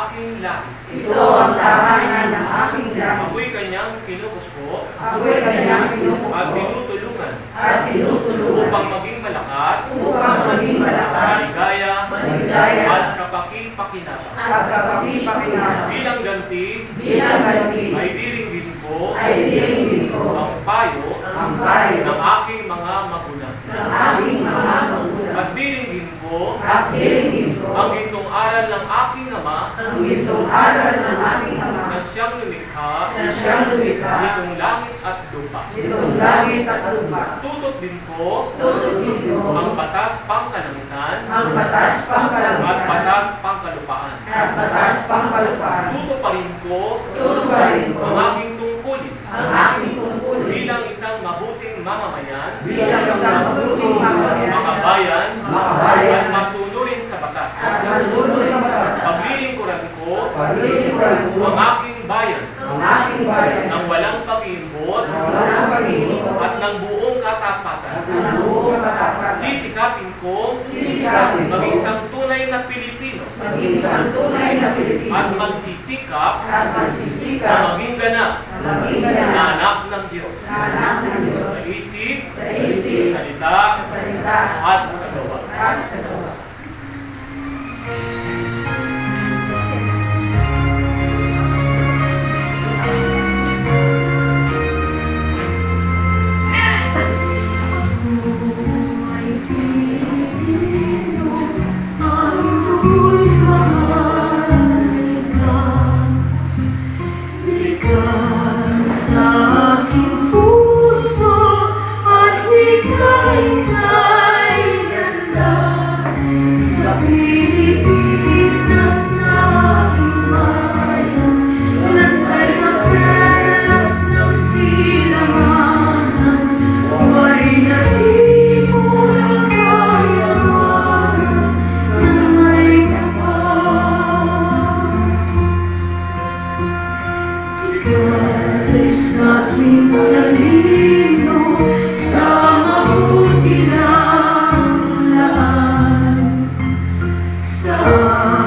aking langit. Ito ang tahanan ng aking langit. Ako'y kanyang kinukupo Ako'y kanyang pinupupo at tinutulungan upang maging malakas, maligaya, at kapakil-pakinabang. Bilang ganti, ay diringgin ko ang payo ng aking mga magulang. At diringgin ko ang gintong aral ng aking ama na siyang lumikha nitong langit at lupa. Tutok din ko ang batas pangkalangitan at batas pangkalupaan. Tutuparin ko ang aking tungkulin bilang isang mabuting mamamayan, makabayan, at masunurin sa batas. Paglilingkuran ko ang aking bayan ng walang pag-iimbot at ng buong katapatan. Sisikapin ko maging isang tunay na Pilipino at magsisikap na maging ganap na anak ng Diyos sa isip, sa salita, at sa gawa. La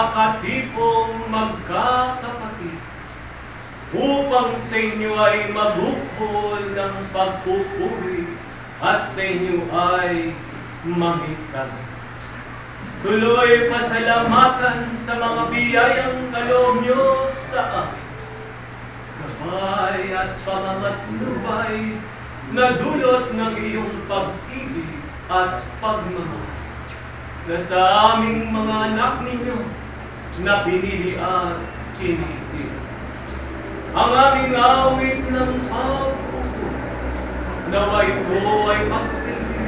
makatipong magkakapatid, upang sa inyo ay mabuhol ng pagpupuri at sa inyo ay mamitag. Tuloy pasalamatan sa mga biyayang kaloob nyo sa amin. Gabay at pangangatnubay na dulot ng iyong pag-ibig at pagmamahal na sa aming mga anak ninyo na pinili at tinitira. Ang aming awit ng pagpupuri, nawa ito ay magsilbi,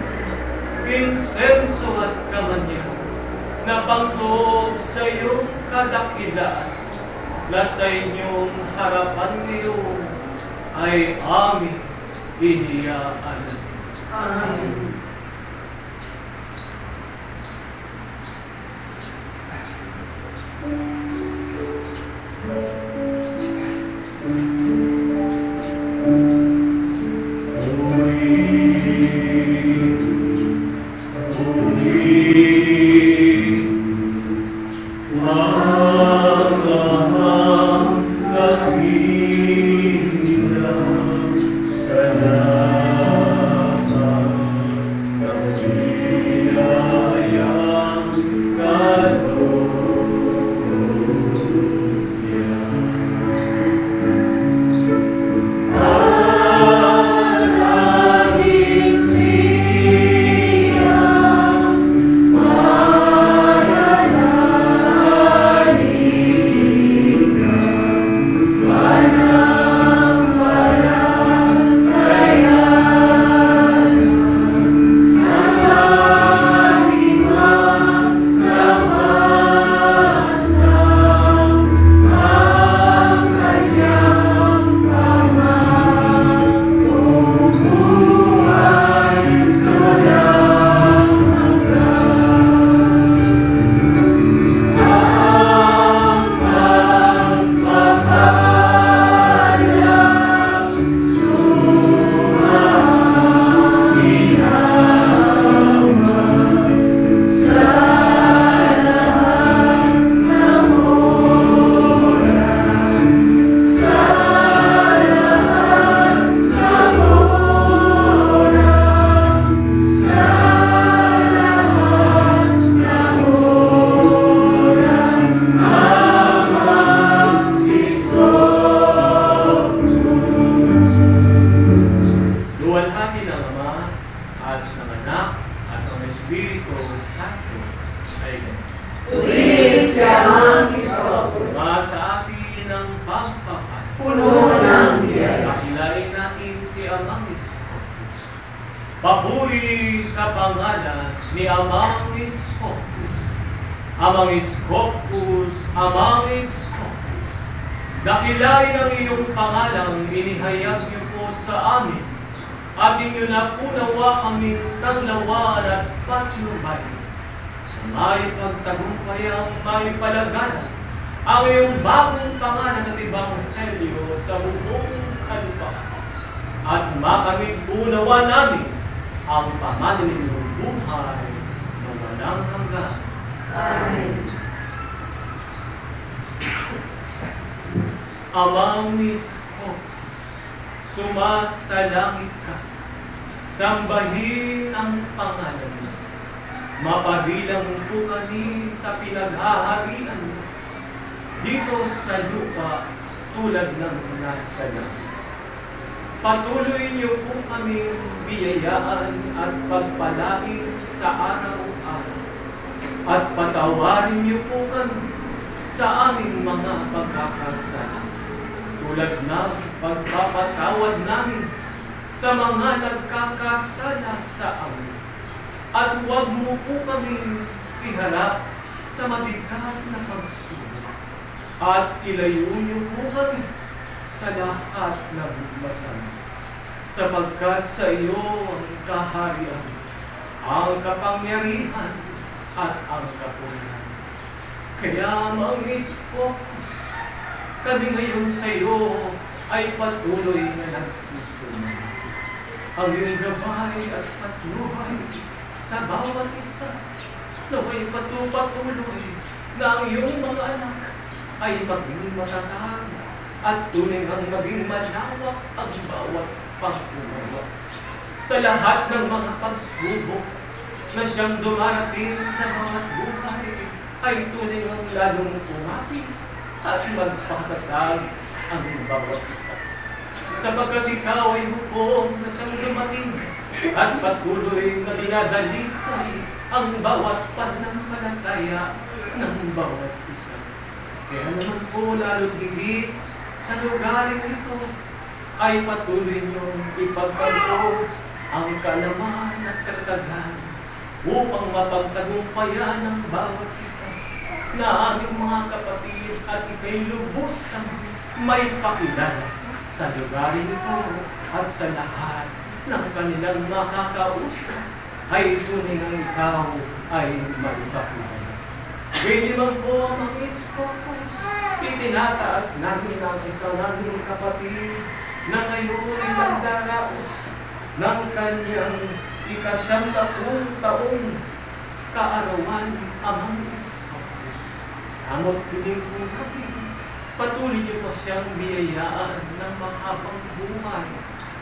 insenso at kamanyahan, na pangsob sa iyong kadakilaan, na sa inyong harapan ngayon ay aming iniyaan. Amen. Papuri sa pangalan ni Amang Iskopus. Amang Iskopus, Amang Iskopus. Dakilain ang iyong pangalang inihayag niyo po sa amin, at inyo na po nawa kaming taglawan at patnubay. May pagtagumpay ang may palagala ang iyong bagong pangalan at ebanghelyo sa buong kalupaan. At makamit po nawa namin ang pangalan ninyong buhay na walang hanggan. Amen. Amang Iskopus, sumasalangit ka, sambahin ang pangalan mo. Mapabilang po kami sa pinaghaharian mo dito sa lupa tulad ng nasa langit. Patuloy niyo po kaming biyayaan at pagpalain sa araw-araw. At patawarin niyo po kami sa aming mga pagkakasala, tulad ng pagpapatawad namin sa mga nagkakasala sa amin. At huwag mo po kaming iharap sa mabigat na pagsubok. At ilayo niyo po kami sa lahat ng masama, sapagkat sa iyo ang kaharian, ang kapangyarihan, at ang kapurihan. Kaya Amang Iskopus, kami ngayon sa iyo ay patuloy na nagsusunod. Ang iyong gabay at patnubay sa bawat isa, naway patuloy na ang iyong mga anak ay maging matatag at tunay ang maging malawak ang bawat pagkunawa. Sa lahat ng mga pagsubok na siyang dumarating sa bawat buhay, ay tunay ang lalong umati at magpakatatag ang bawat isa. Sapagkat ikaw ay hukom na siyang dumating at patuloy na dinadalisay ang bawat pananampalataya ng bawat isa. Kaya naman po lalo't higit sa lugaring ito ay patuloy niyong ipagkaloob ang kalaman at katatagan upang mapagtagumpayan ng bawat isa na aming mga kapatid at ikay lubusang may pakilala sa lugaring ito at sa lahat ng kanilang makakausap ay tunay ng ikaw ay magpakilala. Pwede man po ang iskopos, itinataas namin ang isa naming kapatid na ngayon ay nagdaraos ng kanyang ika-90 taong kaarawan amang iskopos. Samot piling po natin, patuloy niyo pa siyang biyayaan ng mahabang buhay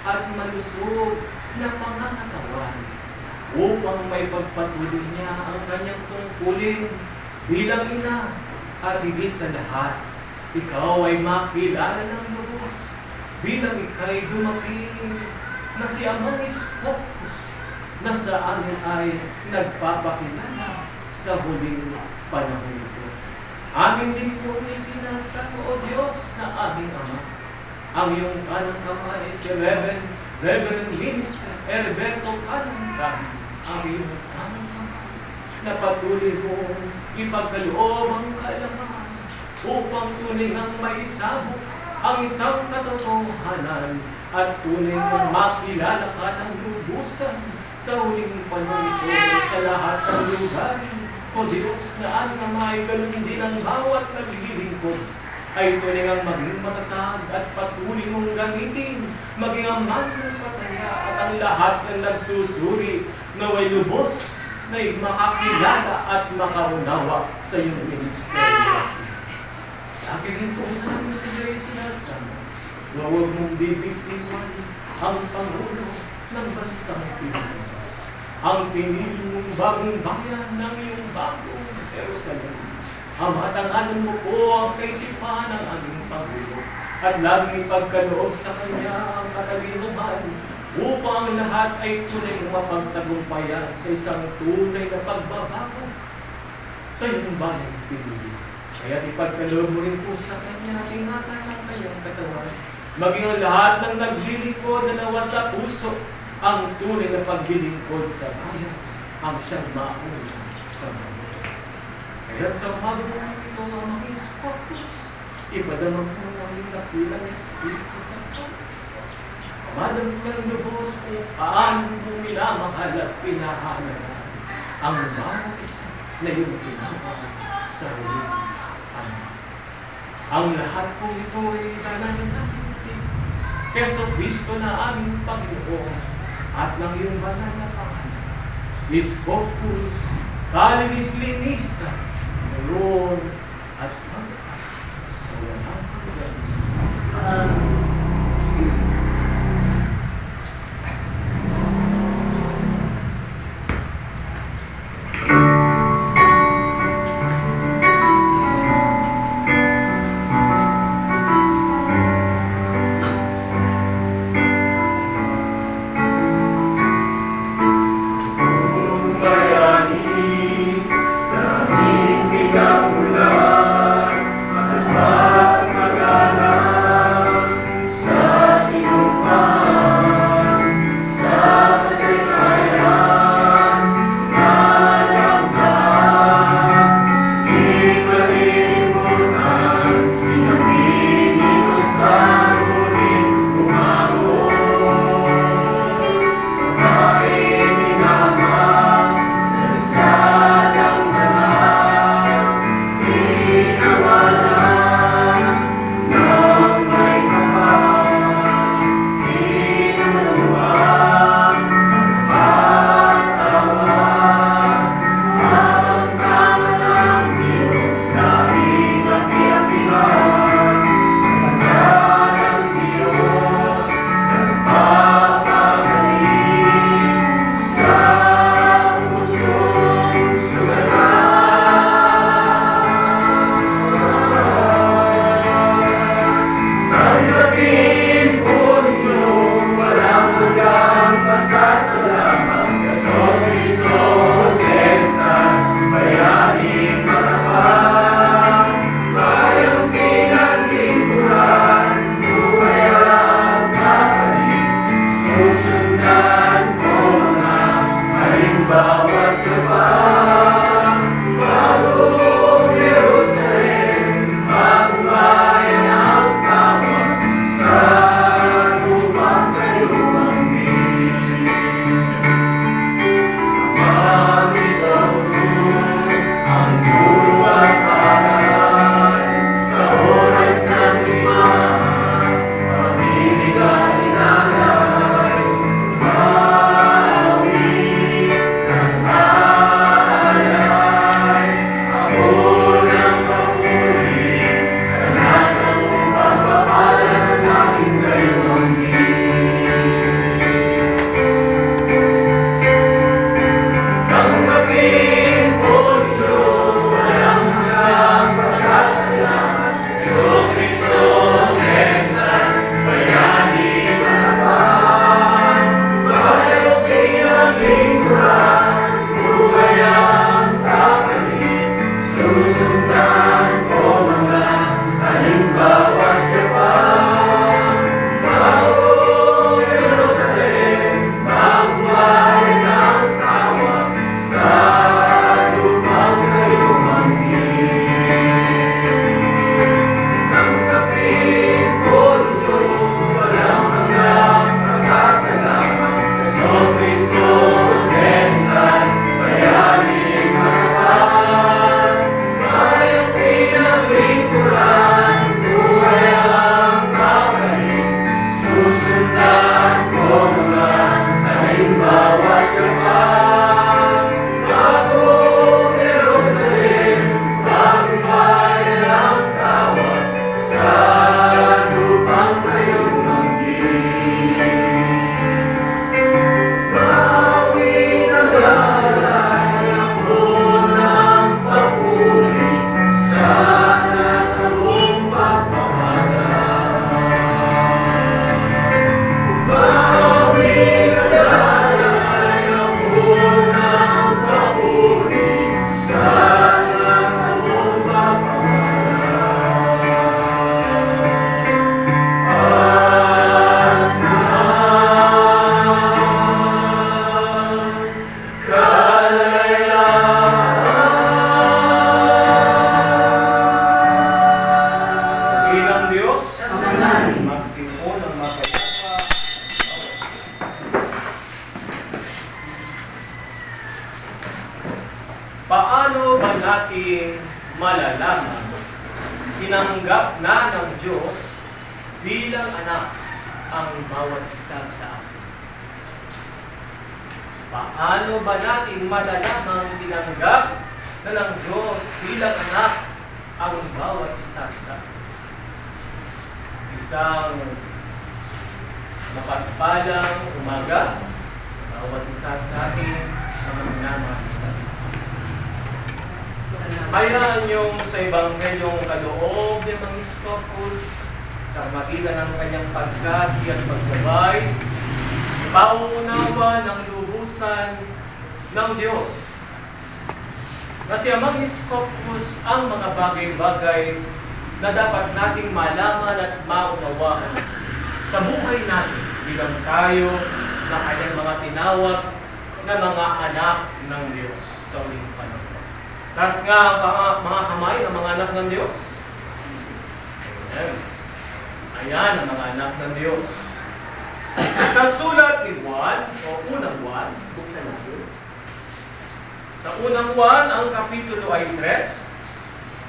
at malusog na pangangatawan upang may pagpatuloy niya ang kanyang tungkulin bilang ina at higit sa lahat, ikaw ay makilala ng lubos bilang ika'y dumating na si Amang Iskopos na sa amin ay nagpapakilala sa huling panahon ito. Amin din po isinasamo, O Diyos na aming Ama, ang iyong kanang kamay si Reverend Minister Herberto Calangay, ang iyong kanang kamay na patuloy mong ipagkaloob ang kaalaman upang tunay ang maisabok ang isang katotohanan at tunay mong makilala ka ng lubusan sa huling panahon ito sa lahat ng lugar. O Diyos na aming Ama, ay ganun din ang bawat naglilingkod ay tunay ang maging matatag at patuloy mong gamitin maging ang mananampalataya at ang lahat ng nagsusuri na may lubos na makakilala at makaunawa sa iyong ministeryo. Lagi rin po namin sa Diyos sinasama na huwag mong bibigtiwan ang Pangulo ng Bansang Pilipinas, ang pinili mong bagong bayan ng iyong bagong Jerusalem. Amatangalan mo po ang kaisipan ng aming Pangulo at laging ipagkaloob sa Kanya ang katalinuhan upang lahat ay tunay na mapagtagumpayan sa isang tunay na pagbabago sa iyong bayang pinili. Kaya ipagkaloob mo rin po sa Kanya ingatan ng Kanyang katawan, maging ang lahat ng naglilingkod na nawa sa puso ang tunay na paglilingkod sa bayan ang siyang mauna sa mga. Kaya sa umaga ito ang mga iskopos, ipadamang po namin kapilang Espiritu sa Panginoon. Madam ng lubos kung paano mo minamahal at pinahalagaan ang bawat isa na iyong tinawag sa huling panahon. Ang lahat po ito ay dalangin natin Keso Kristo na aming Panginoon at ng iyong banal na pangalan. Iskopos, kalinis-linisan, meron at magkat sa walang hanggan. Amen. Magsimpo ng mapayapa. Paano ba natin malalaman tinanggap na ng Diyos bilang anak ang bawat isa sa atin? Paano ba natin malalamang tinanggap na ng Diyos bilang anak ang bawat isa sa atin? Isang mapagpalang umaga bawat isa sa atin na magminamahal. Hayaan niyong sa Ebanghelyong kaloob ni Mang Scopus sa magitan ng kanyang pagkasi at paggabay, pauunawa ng lubusan ng Diyos. Kasi ang Mang Scopus ang mga bagay-bagay na dapat nating malaman at maunawaan sa buhay natin bilang tayo na kanyang mga tinawag na mga anak ng Diyos sa uling panahon. Taas nga ang mga kamay ng mga anak ng Diyos. Ayan. Ayan ang mga anak ng Diyos. Sa sulat ni Juan, o unang Juan, buksan natin. Sa unang Juan, ang kapitulo ay 3,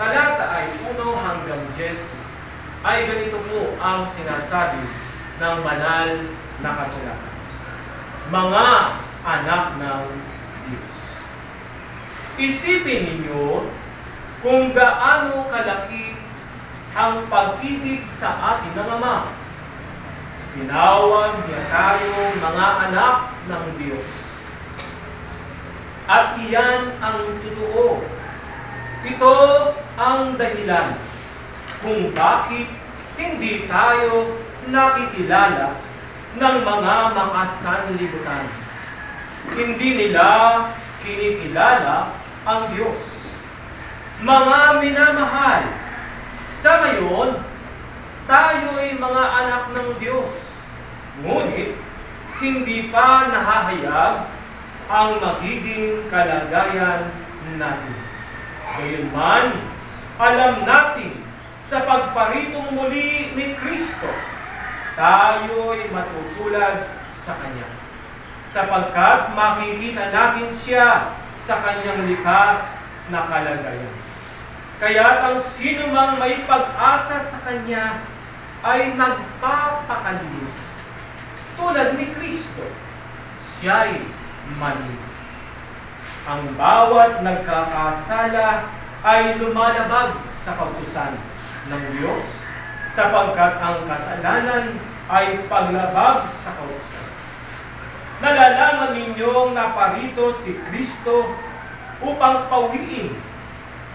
talata ay 1 hanggang 10, ay ganito po ang sinasabi ng banal na kasulatan. Mga anak ng Diyos. Isipin ninyo kung gaano kalaki ang pag-ibig sa atin ng Ama. Tinawag niya tayo mga anak ng Diyos. At iyan ang totoo. Ito ang dahilan kung bakit hindi tayo nakikilala ng mga makasanlibutan. Hindi nila kinikilala ang Diyos. Mga minamahal, sa ngayon, tayo ay mga anak ng Diyos. Ngunit, hindi pa nahahayag ang magiging kalagayan natin. Gayunman, alam natin sa pagparitong muli ni Kristo, tayo ay matutulad sa Kanya. Sapagkat makikita natin siya sa kanyang likas na kalagayan. Kaya't ang sino mang may pag-asa sa kanya ay nagpapakalinis. Tulad ni Kristo, siya'y malinis. Ang bawat nagkakasala ay lumalabag sa kautusan ng Diyos, sapagkat ang kasalanan ay paglabag sa kautusan. Nalalaman ninyong naparito si Kristo upang pawiin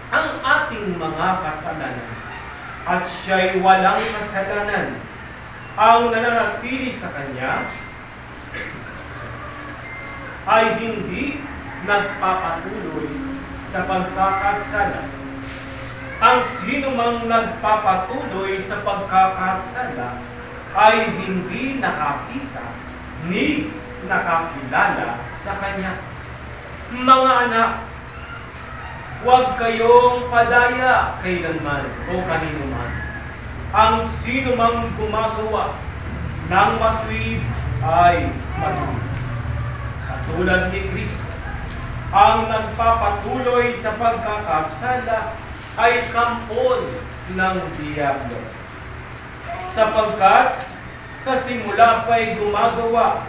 ang ating mga kasalanan. At siya'y walang kasalanan. Ang nananatili sa Kanya ay hindi nagpapatuloy sa pagkakasala. Ang sino mang nagpapatuloy sa pagkakasala ay hindi nakakita ni nakakilala sa Kanya. Mga anak, huwag kayong padaya kailanman o kanino man. Ang sino mang gumagawa ng matuwid ay matuwid. Katulad ni Kristo, ang nagpapatuloy sa pagkakasala ay kampon ng diablo. Sapagkat sa simula pa'y gumagawa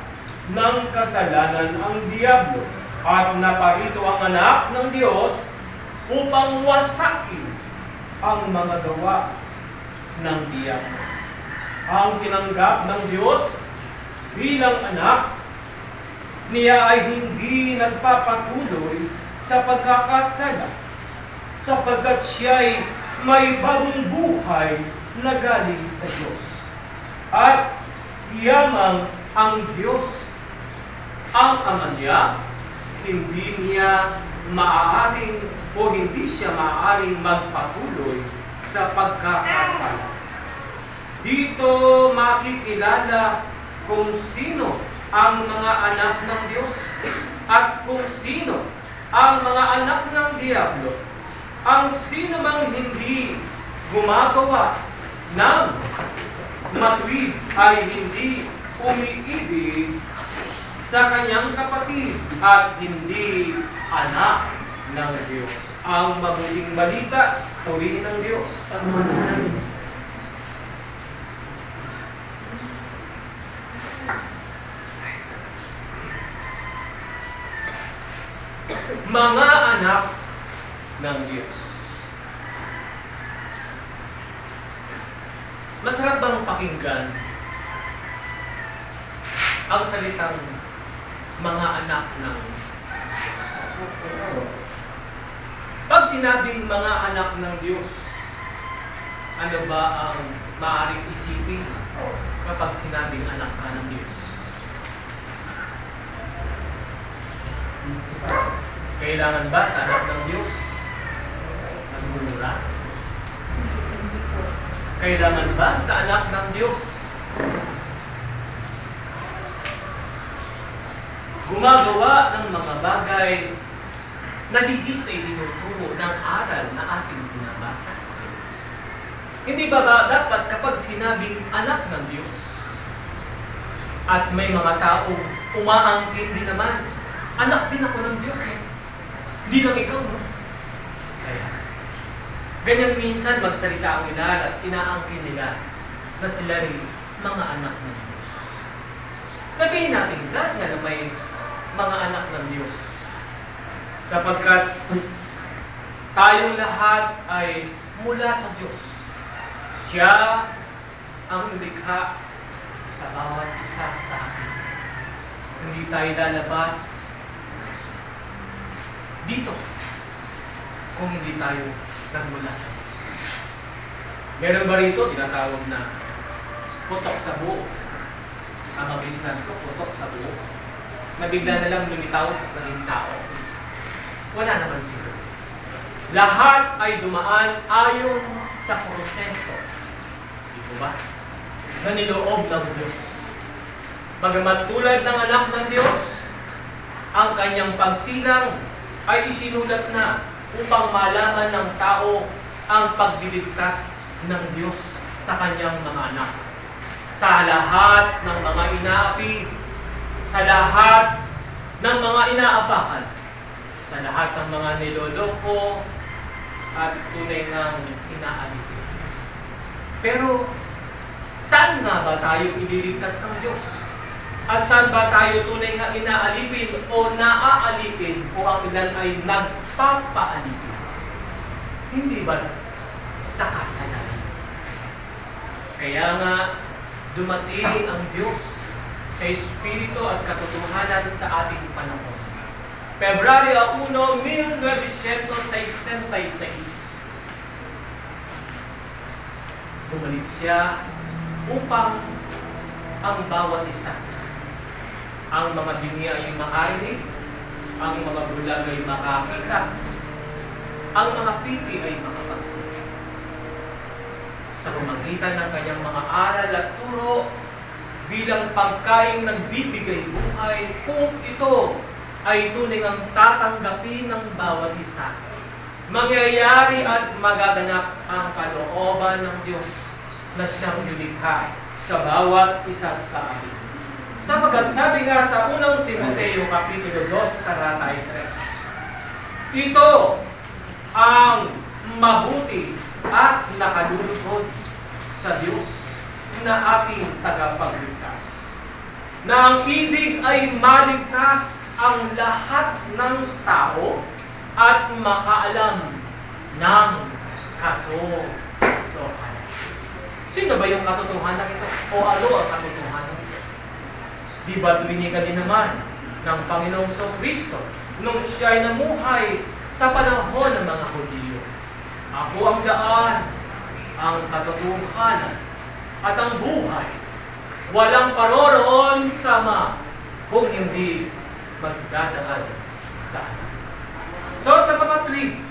ng kasalanan ang diablo at naparito ang anak ng Diyos upang wasakin ang mga gawa ng diablo. Ang tinanggap ng Diyos bilang anak niya ay hindi nagpapatuloy sa pagkakasala, sapagkat siya'y may bagong buhay na galing sa Diyos. At yamang ang Diyos ang Ama niya, hindi niya maaaring o hindi siya maaaring magpatuloy sa pagkakasala. Dito makikilala kung sino ang mga anak ng Diyos at kung sino ang mga anak ng diablo. Ang sino mang hindi gumagawa ng matuwid ay hindi umiibig sa kanyang kapatid at hindi anak ng Diyos. Ang mabuting balita, purihin ng Diyos. Amen. Mga anak ng Diyos. Masarap bang pakinggan ang salitang mga anak ng Diyos? Pag sinabing mga anak ng Diyos, ano ba ang maaaring isipin kapag sinabing anak ka ng Diyos? Kailangan ba sa anak ng Diyos nagmumura? Kailangan ba sa anak ng Diyos gumagawa ng mga bagay na lihis ay tinuturo ng aral na ating binabasa? Hindi ba dapat kapag sinabing anak ng Diyos at may mga taong umaangkin din naman, anak din ako ng Diyos, hindi lang ikaw, no? Kaya, ganyan minsan magsalita ang ilan at inaangkin nila na sila rin mga anak ng Diyos. Sabihin natin, lahat nga na may mga anak ng Diyos. Sapagkat tayong lahat ay mula sa Diyos. Siya ang lumikha sa bawat isa sa atin. Hindi tayo lalabas dito kung hindi tayo nagmula sa Diyos. Meron ba rito tinatawag na putok sa buo? Ang mabisnan ko, putok sa buo. Nabigla na lang lumitaw at naging tao. Wala naman siguro. Lahat ay dumaan ayon sa proseso. Dito ba? Na niloob ng Diyos. Bagamat tulad ng anak ng Diyos, ang kanyang pagsilang ay isinulat na upang malaman ng tao ang pagdiligtas ng Diyos sa kanyang mga anak. Sa lahat ng mga inaapi, sa lahat ng mga inaapakan, sa lahat ng mga niloloko at tunay ng inaalipin. Pero, saan nga ba tayo ililigtas ng Diyos? At saan ba tayo tunay nga inaalipin o naaalipin o ang ilan ay nagpapaalipin? Hindi ba sa kasalanan? Kaya nga, dumating ang Diyos sa Espiritu at katotohanan sa ating panahon. Pebraryo 1, 1966. Bumalik siya upang ang bawat isa, ang mga bingi ay makarinig, ang mga bulag ay makakita, ang mga pipi ay makapagsalita. Sa pamagitan ng kanyang mga aral at turo, bilang pagkain ng bibigay buhay, kung ito ay tunay ang tatanggapin ng bawat isa, mangyayari at magaganap ang kalooban ng Diyos na siyang nilikha sa bawat isa sa atin. Sapagkat sabi nga sa unang Timoteo Kapitulo 2, Talata 3, ito ang mabuti at nakalulugod sa Diyos na ating tagapagligtas. Na ang ibig ay maligtas ang lahat ng tao at makaalam ng katotohanan. Sino ba yung katotohanan ito? O ano ang katotohanan ito? Di ba tuminika din naman ng Panginoong Kristo nung siya'y namuhay sa panahon ng mga Hudyo? Ako ang daan, ang katotohanan, at ang buhay. Walang paroroon sa Ama kung hindi magdadaan sa Anak. So sa pangatli,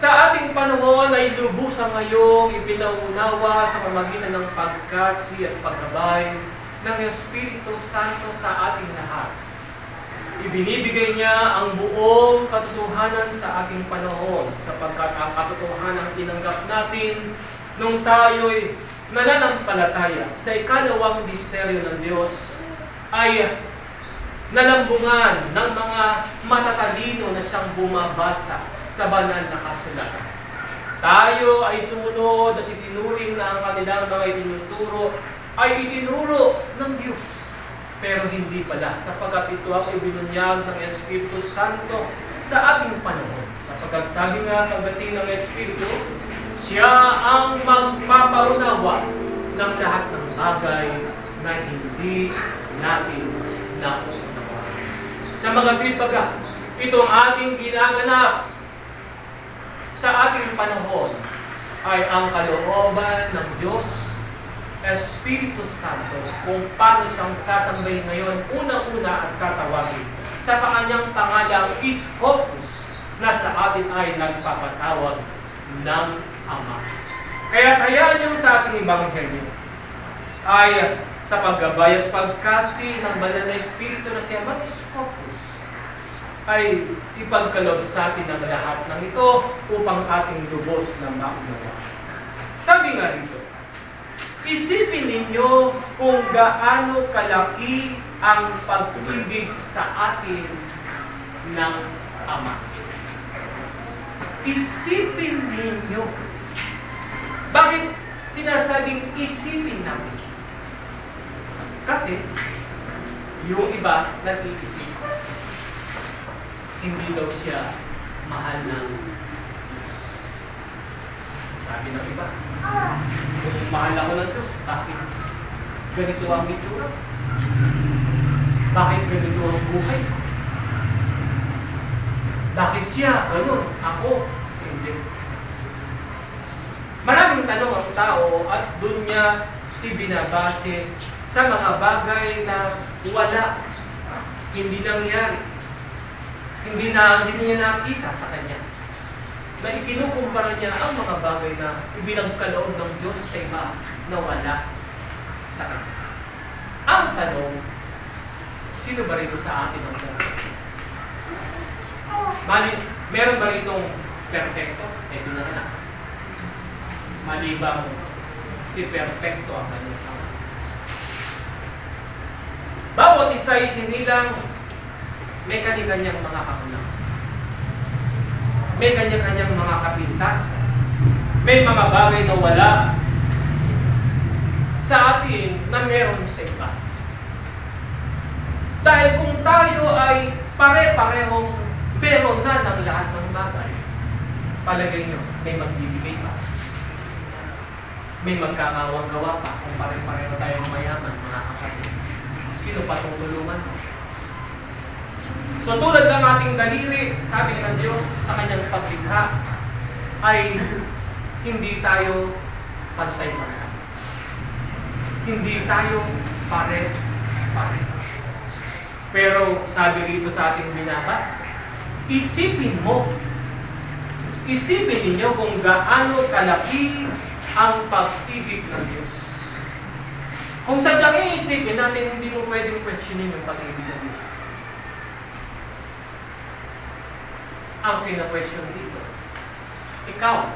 sa ating panahon ay lubusang ngayong ipinaunawa sa pamamagitan ng pagkasi at paggabay ng Espiritu Santo sa ating lahat. Ibinibigay niya ang buong katotohanan sa ating panahon sapagkat ang katotohanan tinanggap natin nung tayo'y nananampalataya sa ikalawang misteryo ng Diyos ay nalambungan ng mga matatalino na siyang bumabasa sa banal na kasulatan. Tayo ay sumunod at itinuring na ang kanilang mga itinuturo ay itinuro ng Diyos. Pero hindi pala, sapagkat ito ang ibinunyag ng Espiritu Santo sa ating panahon. Sapagkat sabi nga pagdating ng Espiritu, siya ang magpapaunawa ng lahat ng bagay na hindi natin nauunawa. Sa mga tipaga, ito ang ating ginaganap sa ating panahon ay ang kalooban ng Diyos, Espiritu Santo, kung paano siyang sasambahin ngayon, unang-una at tatawagin sa kanyang pangalang Iskopos na sa atin ay nagpapatawag ng Ama. Kaya hayaan niyo sa ating Ebanghelyo ay sa paggabay at pagkasi ng banal na Espiritu na si Ama Iskopos ay ipagkaloob sa atin ang lahat ng ito upang ating lubos na maunawa. Sabi nga rito, isipin ninyo kung gaano kalaki ang pag-ibig sa atin ng Ama. Isipin ninyo. Bakit sinasabing isipin natin? Kasi yung iba nag-iisip. Hindi daw siya mahal ng Diyos. Sabi ng iba, kung mahal ako ng Diyos, bakit ganito ang itsura? Bakit ganito ang buhay? Bakit siya? Ganun. Ako? Hindi. Maraming tanong ang tao at doon niya ibinabase sa mga bagay na wala, hindi nangyari, hindi niya nakita sa kanya. Na ikinukumpara niya ang mga bagay na ibinagkaloob ng Diyos sa iba na wala sa kanya. Ang tanong, sino ba rito sa atin ang perfecto? Meron ba ritong perfecto? Ito na nga. Malibang si perfecto ang kanyang tao. Bawat isa ay sinilang may kanya-kanyang mga kakulangan. May kanya-kanyang mga kapintasan. May mga bagay na wala sa atin na meron sa iba. Dahil kung tayo ay pare-parehong meron na ng lahat ng bagay, palagay nyo, may magbibigay pa. May magkakawang gawa pa kung pare-pareho tayong mayaman, mga kapatid. Sino pa tutulungan mo? So tulad ng ating daliri, sabi ng Diyos sa kanyang paglikha, ay hindi tayo pantay-pantay. Hindi tayo pare-pare. Pero sabi rito sa ating binabasa, isipin ninyo kung gaano kalaki ang pag-ibig ng Diyos. Kung sadyang iisipin natin, hindi mo pwedeng questionin yung pag-ibig ng Diyos. Ang pina-question dito, ikaw,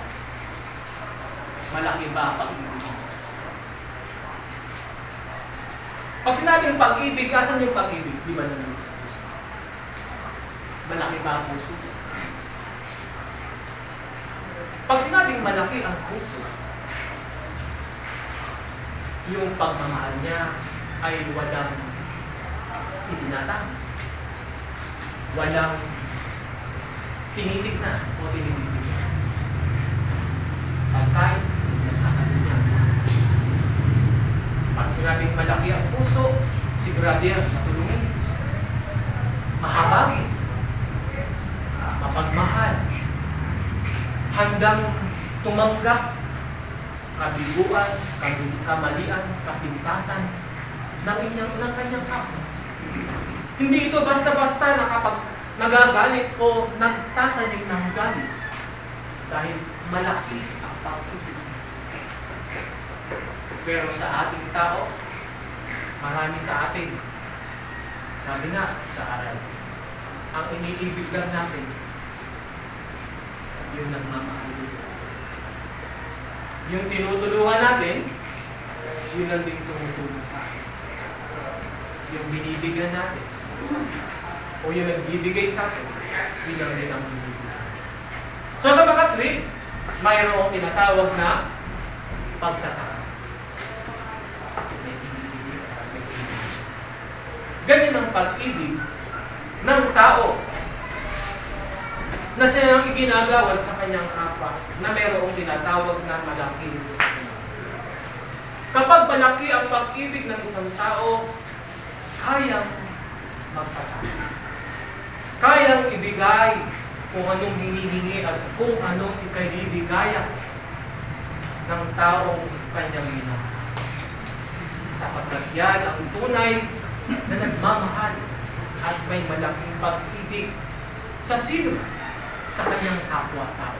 malaki ba ang pag-ibig? Pag sinabing pag-ibig, asan yung pag-ibig? Di ba naman sa puso? Malaki ba ang puso? Pag sinabing malaki ang puso, yung pagmamahal niya ay walang itinatang, walang tinitignan o tinititigan. Pagkay, nagkakatunya. Pag sinabing malaki ang puso, sigurado yan, matulungin, mahabagin, mapagmahal, handang tumanggap, kabiguan, kamalian, kapintasan ng kanyang kapwa. Hindi ito basta-basta na kapag nagagalit o nagtatanim ng galit dahil malaki ang pag-ibig. Pero sa ating tao, marami sa atin, sabi nga sa aral, ang iniibig lang natin yung nagmamahal din sa atin. Yung tinutulungan natin, yun ang din tumutulong sa atin. Yung binibigyan natin, o yung nagbibigay sa atin, yun ang din ang binibigyan. So sa makatwid, mayroong tinatawag na pagtataka. May binibigay at may binibigay. Ganyan ang pag-ibig ng tao na siya ang iginagawad sa kanyang kapwa na mayroong tinatawag na malaki. Kapag malaki ang pag-ibig ng isang tao, kayang magpatawad. Kayang ibigay kung anong hinihingi at kung anong ikaibigayan ng taong kanyang minahal. Sapagkat yan ang tunay na nagmamahal at may malaking pag-ibig sa sino? Sa kanyang kapwa-tao.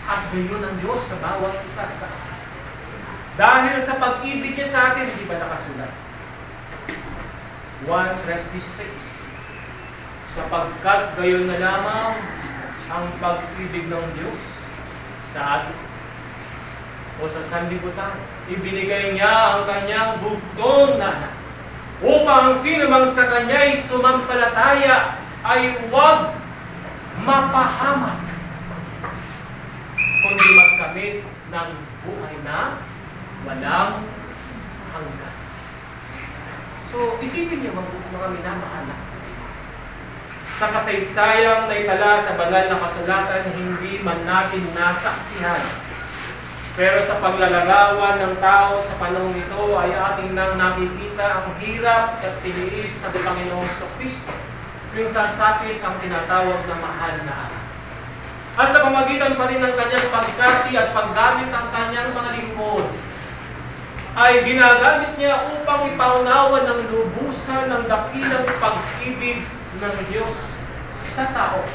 At gayon ang Diyos sa bawat isa sa atin. Dahil sa pag-ibig niya sa atin, hindi ba nakasulat? 1:16. Sapagkat gayon na lamang ang pag-ibig ng Diyos sa atin. O sa sanlibutan, ibinigay niya ang kanyang bugtong na anak upang sino mang sa kanya ay sumampalataya ay huwag mapahamak, kundi magkamit ng buhay na walang hanggan. So, isipin niyo mga minamahal. Sa kasaysayang na itala sa banal na kasulatan, hindi man natin nasaksihan. Pero sa paglalarawan ng tao sa panahon ito ay ating nang nakikita ang hirap at tiniis ng Panginoong Kristo. Yung sasakit ang tinatawag na mahal na anak. At sa pamagitan pa rin ng kanyang pagkasi at paggamit ng kanyang mga lingkod, ay ginagamit niya upang ipaunawan ng lubusan ng dakilang pag-ibig ng Diyos sa tao.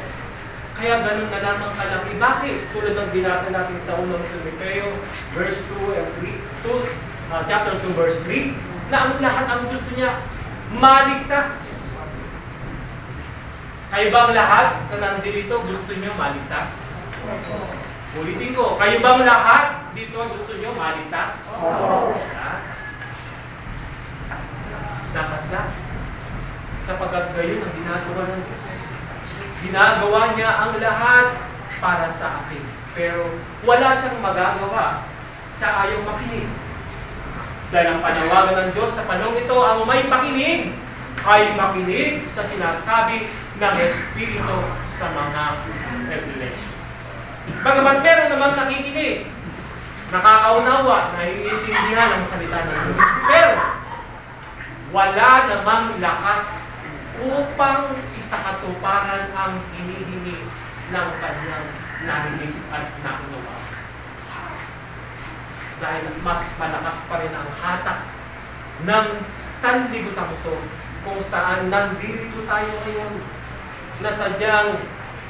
Kaya ganun na lamang kalaki. Bakit? Tulad ng binasa natin sa unang Timoteo, verse 2 and 3, chapter 2, verse 3, na ang lahat ang gusto niya maligtas. Kayo bang lahat na nandito gusto nyo maligtas? Ulitin ko, kayo bang lahat dito gusto nyo maligtas? Dapat na. Sapagkat gayon ang ginagawa ng Diyos. Ginagawa niya ang lahat para sa atin. Pero wala siyang magagawa sa ayaw makinig. Dahil ang panawagan ng Diyos sa panahon ito, ang may pakinig ay makinig sa sinasabi ng Espiritu sa mga iglesia. Bagamat meron namang nakikinig, nakakaunawa, naiintindihan ang salita ng Diyos. Pero wala namang lakas upang isakatuparan ang hinihingi ng kanyang narinig at naunawa. Dahil mas malakas pa rin ang hatak ng sanlibutan ito kung saan nandito tayo ngayon na sadyang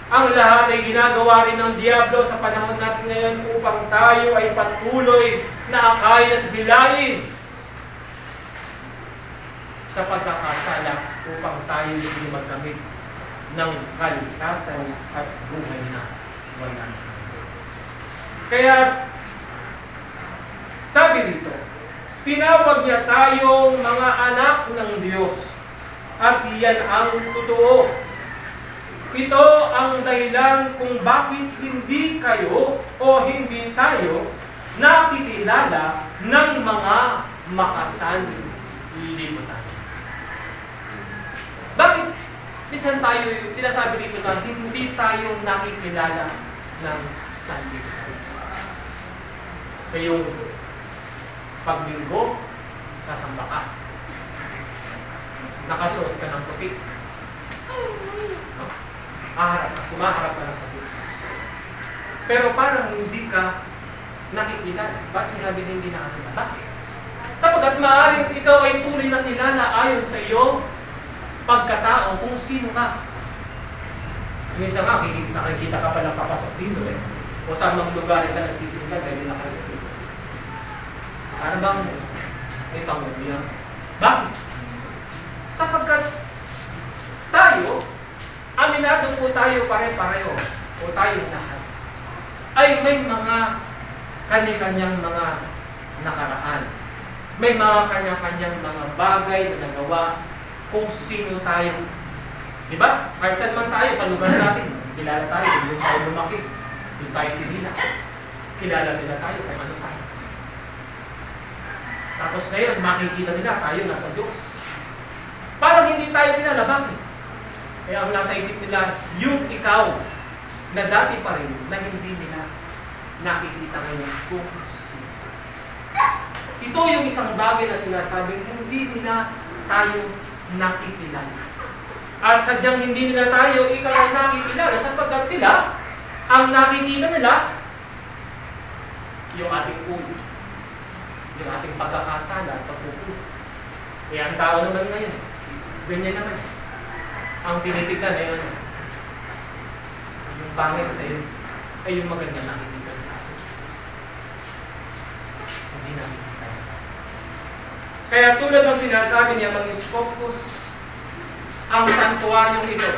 ang lahat ay ginagawa rin ng Diablo sa panahon natin ngayon upang tayo ay patuloy na akayin at hilayin sa pagkakasala upang tayo hindi magkamit ng kaligtasan at buhay na wala. Kaya sabi dito, tinawag niya tayong mga anak ng Diyos at iyan ang totoo. Ito ang dahilan kung bakit hindi kayo o hindi tayo nakikilala ng mga makasanlibutan. Bakit? Minsan tayo, sinasabi dito na hindi tayo nakikilala ng sanlibutan. Kayong paglinggo, sasamba ka. Nakasuot ka ng puti. No? Sumaharap ka na sa Diyos. Pero parang hindi ka nakikilala. Bakit sinabi na hindi nakakilala? Bakit? Sapagkat maaaring ikaw ay tuloy na kilala ayon sa iyong pagkatao kung sino ka. Minsan nga, nakikita ka palang papasok dito eh. O sa mga lugar ka nagsisimula dahil naka-street. Para bang may pangulihan? Bakit? Sapagkat tayo, aminado po tayo pare-pareho o tayong lahat, ay may mga kanya-kanyang mga nakaraan May mga kanya-kanyang mga bagay na nagawa kung sino tayo. Diba? Kahit saan man tayo, sa lugar natin, kilala tayo, doon tayo lumaki, doon tayo sinila. Kilala nila tayo kung ano tayo. Tapos ngayon, makikita nila tayo nasa Diyos. Parang hindi tayo kilala, bakit? Kaya ang nasa isip nila, yung ikaw na dati pa rin na hindi nila nakikita ngayon kung sino. Ito yung isang bagay na sinasabing hindi nila tayo nakikilala. At sadyang hindi nila tayo ikaw ay nakikilala sapagkat sila, ang nakikita nila, yung ating ulo, yung ating pagkakasala at pagkukulo. Kaya ang tao naman ngayon, ganyan naman. Ang tinitignan ay ano? Yung pangit sa iyo ay yung maganda nakikita sa atin. Hindi nakikita. Kaya tulad ng sinasabi niya, mag-focus ang santuaryong ito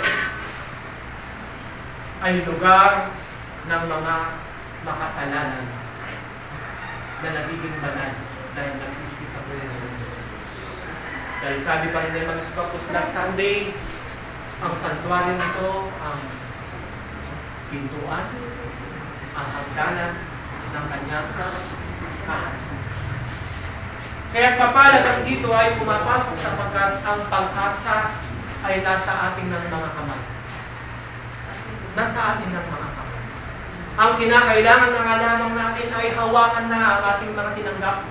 ay lugar ng mga makasalanan na nagiging banal dahil nagsisikap rin sa Diyos. Dahil sabi pa rin ng mga Scopus last Sunday, ang santuaryong ito, ang pintuan, ang hagdanan ng kanyang kahanan. Kaya papalag ang dito ay pumapasok sapagkat ang pag-asa ay nasa ating ng mga kamay. Nasa ating ng mga kamay. Ang kinakailangan na nga lamang natin ay hawakan na ang ating mga tinanggap.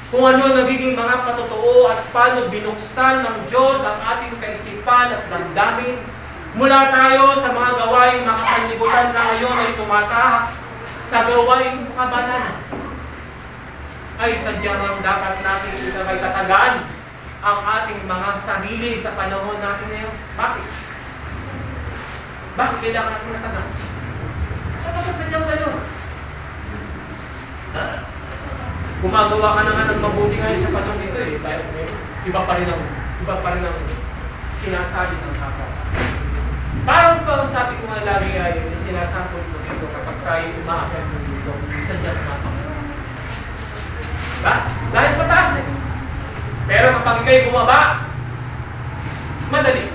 Kung ano nagiging mga patotoo at paano binuksan ng Diyos ang ating kaisipan at damdamin, mula tayo sa mga gawaing makasanlibutan na ngayon ay tumatahak sa gawaing kabanalan, ay sadyang dapat natin ilagay tatagaan ang ating mga sarili sa panahon natin ngayon. Bakit? Bakit kailangan natin natagaan? Sapagkat sadyang gano'n. Gumagawa ka na nga ng mabuti ngayon sa panahon nito eh. Dahil iba pa rin ang sinasabi ng kapwa. Parang ito, sabi ko nga lagi ay sinasangkot ko dito kapag tayo umaakyat ng dito. Sadyang kapwa. Diba? Dahil pataas eh. Pero kapag ikaw'y bumaba, madali.